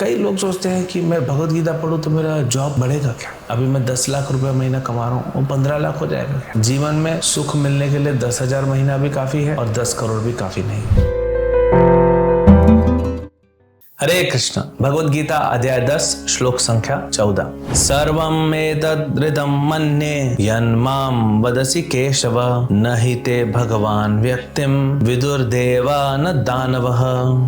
कई लोग सोचते हैं कि मैं भगवत गीता पढ़ूं तो मेरा जॉब बढ़ेगा क्या, अभी मैं 10 लाख रुपए महीना कमा रहा हूँ वो 15 लाख हो जाएगा क्या? जीवन में सुख मिलने के लिए 10,000 महीना भी काफी है और 10 करोड़ भी काफी नहीं। हरे कृष्ण। भगवद गीता अध्याय 10 श्लोक संख्या 14। सर्वम एतद् मन्ये यन्मां वदसि केशव न हि ते भगवान व्यक्तिम विदुर्देवा न दानवः।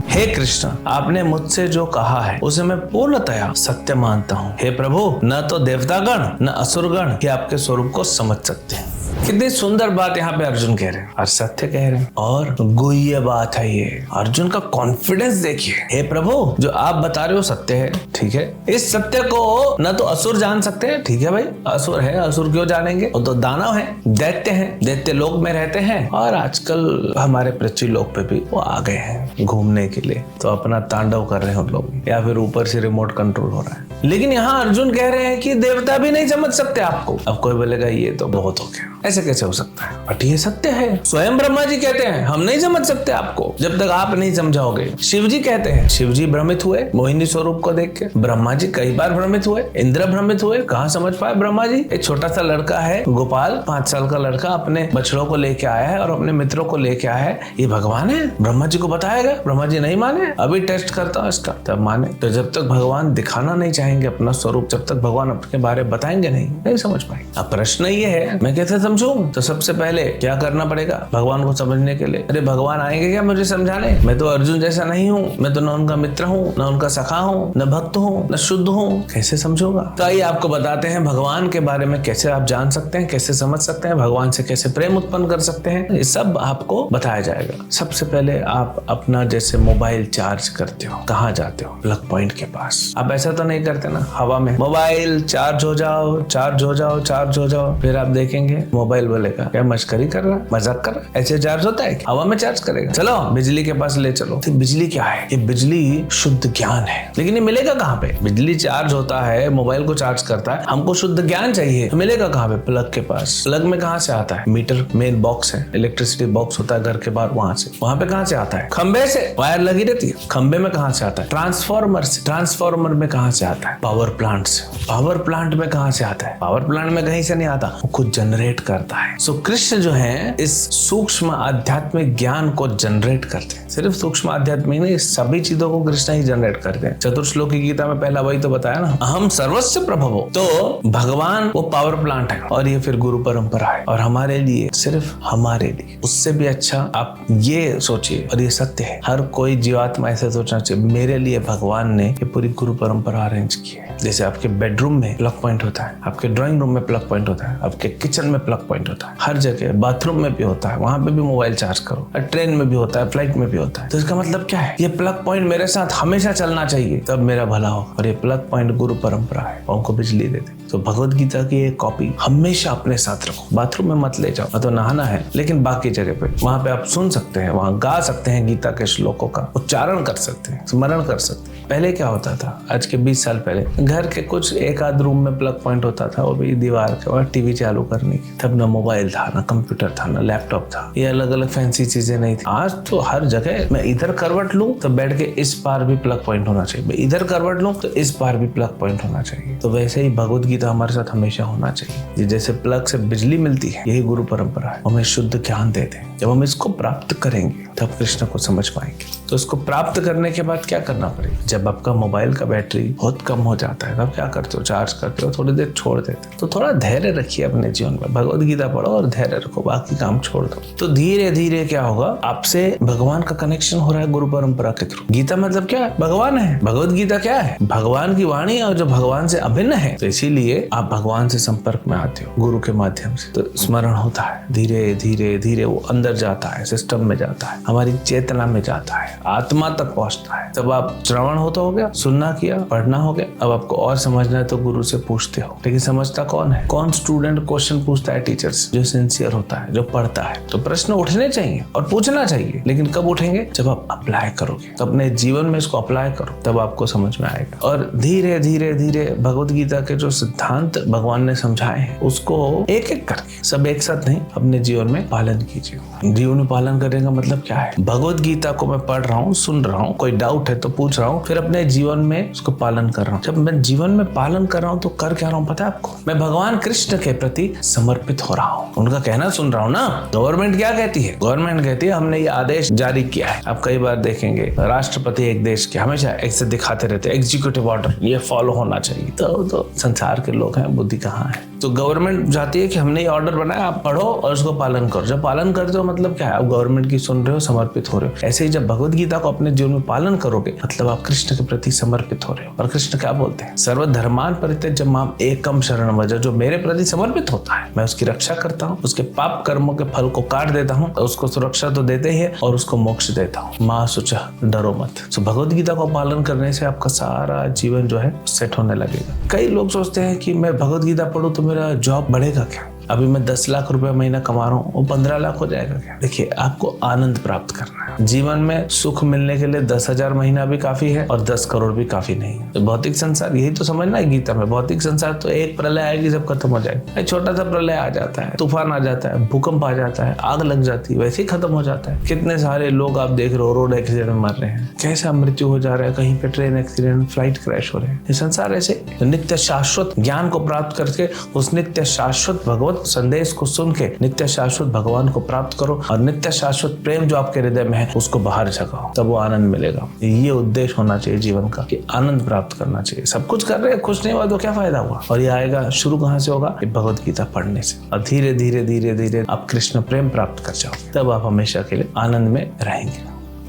हे कृष्ण, आपने मुझसे जो कहा है उसे मैं पूर्णतया सत्य मानता हूँ। हे प्रभु, न तो देवतागण न असुरगण ही आपके स्वरूप को समझ सकते हैं। कितनी सुंदर बात यहाँ पे अर्जुन कह रहे हैं और सत्य कह रहे हैं और गुह्य बात है ये। अर्जुन का कॉन्फिडेंस देखिए। हे प्रभु, जो आप बता रहे हो सत्य है, ठीक है। इस सत्य को न तो असुर जान सकते हैं, ठीक है भाई, असुर है, असुर क्यों जानेंगे, वो तो दानव है, दैत्य हैं, दैत्य लोक में रहते हैं और आजकल हमारे पृथ्वी लोक पे भी वो आ गए हैं घूमने के लिए, तो अपना तांडव कर रहे हैं उन लोग, या फिर ऊपर से रिमोट कंट्रोल हो रहा है। लेकिन यहाँ अर्जुन कह रहे हैं कि देवता भी नहीं समझ सकते आपको। अब कोई बोलेगा ये तो बहुत हो गया, ऐसे कैसे हो सकता है, बट ये सत्य है। स्वयं ब्रह्मा जी कहते हैं हम नहीं समझ सकते आपको जब तक आप नहीं समझाओगे। शिव जी कहते हैं, शिव जी भ्रमित हुए मोहिनी स्वरूप को देख के, ब्रह्मा जी कई बार भ्रमित हुए, इंद्र भ्रमित हुए, कहाँ समझ पाए ब्रह्मा जी। एक छोटा सा लड़का है गोपाल, 5 साल का लड़का, अपने बछड़ों को लेके आया है और अपने मित्रों को लेके आया है, ये भगवान है, ब्रह्मा जी को बताएगा, ब्रह्मा जी नहीं माने, अभी टेस्ट करता हूँ इसका, तब माने। तो जब तक भगवान दिखाना नहीं चाहेंगे अपना स्वरूप, जब तक भगवान अपने बारे में बताएंगे नहीं समझ पाएंगे। अब प्रश्न ये है मैं कैसे समझूं, तो सबसे पहले क्या करना पड़ेगा भगवान को समझने के लिए? अरे भगवान आएंगे क्या मुझे समझाने? मैं तो अर्जुन जैसा नहीं हूँ, मैं तो न उनका मित्र हूँ, न उनका सखा हूँ, न भक्त हूँ, न शुद्ध हूँ, कैसे समझूंगा? तो आइए आपको बताते हैं भगवान के बारे में कैसे आप जान सकते हैं, कैसे समझ सकते हैं, भगवान से कैसे प्रेम उत्पन्न कर सकते हैं, ये सब आपको बताया जाएगा। सबसे पहले आप अपना जैसे मोबाइल चार्ज करते हो, कहाँ जाते हो? प्लग पॉइंट के पास। आप ऐसा तो नहीं करते ना हवा में मोबाइल चार्ज हो जाओ, चार्ज हो जाओ, चार्ज हो जाओ, फिर आप देखेंगे मोबाइल बोलेगा क्या मस्करी कर रहा, मजाक कर रहा, ऐसे चार्ज होता है? हवा में चार्ज करेगा? चलो बिजली के पास ले चलो। तो बिजली क्या है? ये बिजली शुद्ध ज्ञान है। लेकिन ये मिलेगा कहाँ पे? बिजली चार्ज होता है, मोबाइल को चार्ज करता है, हमको शुद्ध ज्ञान चाहिए, तो मिलेगा कहाँ पे? प्लग के पास। प्लग में कहाँ से आता है? मीटर मेन बॉक्स है, इलेक्ट्रिसिटी बॉक्स होता है घर के बाहर, वहां से। वहां पे कहाँ से आता है? खंबे से वायर लगी रहती है, खंबे में कहाँ से आता है? ट्रांसफार्मर से। ट्रांसफार्मर में कहाँ से आता है? पावर प्लांट से। पावर प्लांट में कहाँ से आता है? पावर प्लांट में कहीं से नहीं आता, वो खुद जनरेट करता है। सो कृष्ण जो है इस सूक्ष्म आध्यात्मिक ज्ञान को जनरेट करते हैं। सिर्फ सूक्ष्म आध्यात्मिक नहीं, सभी चीजों को कृष्ण ही जनरेट करते हैं। चतुर्श्लोकी गीता में पहला वही तो बताया ना, अहम सर्वस्व प्रभवो। तो भगवान वो पावर प्लांट है और ये फिर गुरु परंपरा है और हमारे लिए, सिर्फ हमारे लिए। उससे भी अच्छा आप ये सोचिए, और ये सत्य है, हर कोई जीवात्मा ऐसे सोचना चाहिए, मेरे लिए भगवान ने ये पूरी गुरु परंपरा अरेंज की है। जैसे आपके बेडरूम में प्लग पॉइंट होता है, आपके ड्राइंग रूम में प्लग पॉइंट होता है, आपके किचन में प्लग पॉइंट होता है, हर जगह, बाथरूम में भी होता है, वहां पे भी मोबाइल चार्ज करो, ट्रेन में भी होता है, फ्लाइट में भी होता है। तो इसका मतलब क्या है? ये प्लग पॉइंट मेरे साथ हमेशा चलना चाहिए, तब मेरा भला हो। और ये प्लग पॉइंट गुरु परंपरा है, उनको बिजली देते। तो भगवत गीता की एक कॉपी हमेशा अपने साथ रखो, बाथरूम में मत ले जाओ, तो नहाना है, लेकिन बाकी जगह पे वहां पे आप सुन सकते हैं, वहां गा सकते हैं, गीता के श्लोकों का उच्चारण कर सकते हैं, स्मरण कर सकते हैं। पहले क्या होता था, आज के 20 साल पहले घर के कुछ एक आध रूम में प्लग पॉइंट होता था, वो भी दीवार के, और टीवी चालू करने की। तब ना मोबाइल था, ना कंप्यूटर था, ना लैपटॉप था, ये अलग अलग फैंसी चीजें नहीं थी। आज तो हर जगह मैं इधर करवट लूं तो बेड के इस पार भी प्लग पॉइंट होना चाहिए, मैं इधर करवट लूं तो इस पार भी प्लग पॉइंट होना चाहिए। तो वैसे ही भगवत गीता हमारे साथ हमेशा होना चाहिए। जैसे प्लग से बिजली मिलती है, यही गुरु परंपरा है, हमें शुद्ध ज्ञान देते हैं। जब हम इसको प्राप्त करेंगे तब कृष्ण को समझ पाएंगे। तो इसको प्राप्त करने के बाद क्या करना पड़ेगा? जब आपका मोबाइल का बैटरी बहुत कम हो जाता है तब क्या करते हो? चार्ज करते हो, थोड़ी देर छोड़ देते हो। तो थोड़ा धैर्य रखिए अपने जीवन में, भगवत गीता पढ़ो और धैर्य रखो, बाकी काम छोड़ दो। तो धीरे धीरे क्या होगा, आपसे भगवान का कनेक्शन हो रहा है गुरु परंपरा के थ्रू। गीता मतलब क्या है? भगवान है। भगवत गीता क्या है? भगवान की वाणी, और जो भगवान से अभिन्न है। तो इसीलिए आप भगवान से संपर्क में आते हो गुरु के माध्यम से। तो स्मरण होता है, धीरे धीरे धीरे वो अंदर जाता है, सिस्टम में जाता है, हमारी चेतना में जाता है, आत्मा तक पहुंचता है। तब आप श्रवण होता हो गया, सुनना किया, पढ़ना हो गया। अब आपको और समझना है तो गुरु से पूछते हो। लेकिन समझता कौन है? कौन स्टूडेंट क्वेश्चन पूछता है? टीचर से, जो सिंसियर होता है, जो पढ़ता है। तो प्रश्न उठने चाहिए और पूछना चाहिए, लेकिन कब उठेंगे? जब आप अप्लाई करोगे, तो अपने जीवन में इसको अप्लाई करो, तब आपको समझ में आएगा। और धीरे धीरे धीरे भगवत गीता के जो सिद्धांत भगवान ने समझाए हैं उसको एक एक करके, सब एक साथ नहीं, अपने जीवन में पालन कीजिए। जीवन में पालन करने का मतलब क्या क्या है? भगवत गीता को मैं पढ़ रहा हूँ, सुन रहा हूँ, कोई डाउट है तो पूछ रहा हूँ, फिर अपने जीवन में उसको पालन कर रहा हूँ। जब मैं जीवन में पालन कर रहा हूँ तो कर क्या रहा हूँ पता है आपको? मैं भगवान कृष्ण के प्रति समर्पित हो रहा हूँ, उनका कहना सुन रहा हूँ ना। गवर्नमेंट क्या कहती है? गवर्नमेंट कहती है हमने ये आदेश जारी किया है। आप कई बार देखेंगे राष्ट्रपति एक देश के हमेशा ऐसे दिखाते रहते हैं, एग्जीक्यूटिव ऑर्डर ये फॉलो होना चाहिए। तो संसार के लोग हैं, बुद्धि कहाँ है? तो गवर्नमेंट चाहती है कि हमने ये ऑर्डर बनाया, आप पढ़ो और उसको पालन करो। जब पालन करते हो मतलब क्या है? आप गवर्नमेंट की सुन रहे हो, समर्पित हो रहे हो। ऐसे ही जब भगवत गीता को अपने जीवन में पालन करोगे मतलब आप कृष्ण के प्रति समर्पित हो रहे हो। और कृष्ण क्या बोलते हैं? सर्वधर्मान् परित्यज्य माम एकम शरणं व्रज। जो मेरे प्रति समर्पित होता है मैं उसकी रक्षा करता हूँ, उसके पाप कर्मों के फल को काट देता हूँ, उसको सुरक्षा तो देते ही है और उसको मोक्ष देता हूँ। माँ शुचः, डरो मत। तो भगवत गीता को पालन करने से आपका सारा जीवन जो है सेट होने लगेगा। कई लोग सोचते हैं कि मैं भगवत गीता पढ़ूं तो मेरा जॉब बढ़ेगा क्या? अभी मैं 10 लाख रुपए महीना कमा रहा हूँ, वो 15 लाख हो जाएगा क्या? देखिए, आपको आनंद प्राप्त करना है। जीवन में सुख मिलने के लिए 10,000 महीना भी काफी है और 10 करोड़ भी काफी नहीं है। तो भौतिक संसार यही तो समझना है गीता में। भौतिक संसार तो एक प्रलय आएगी, सब खत्म हो जाएगा। एक छोटा सा प्रलय आ जाता है, तूफान आ जाता है, भूकंप आ जाता है, आग लग जाती है, वैसे ही खत्म हो जाता है। कितने सारे लोग आप देख रहे हो रोड एक्सीडेंट में मर रहे हैं, कैसा मृत्यु हो जा रहा है, कहीं पे ट्रेन एक्सीडेंट, फ्लाइट क्रैश हो रहे हैं। ये संसार ऐसे नित्य शाश्वत ज्ञान को प्राप्त करके उस नित्य शाश्वत भगवत संदेश को सुन के नित्य शाश्वत भगवान को प्राप्त करो और नित्य शाश्वत प्रेम जो आपके हृदय में है उसको बाहर जगाओ, तब वो आनंद मिलेगा। ये उद्देश्य होना चाहिए जीवन का कि आनंद प्राप्त करना चाहिए। सब कुछ कर रहे हैं, खुश नहीं हुआ तो क्या फायदा हुआ? और ये आएगा, शुरू कहाँ से होगा? भगवत गीता पढ़ने से। और धीरे धीरे धीरे धीरे आप कृष्ण प्रेम प्राप्त कर जाओगे, तब आप हमेशा के लिए आनंद में रहेंगे।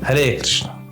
हरे कृष्ण।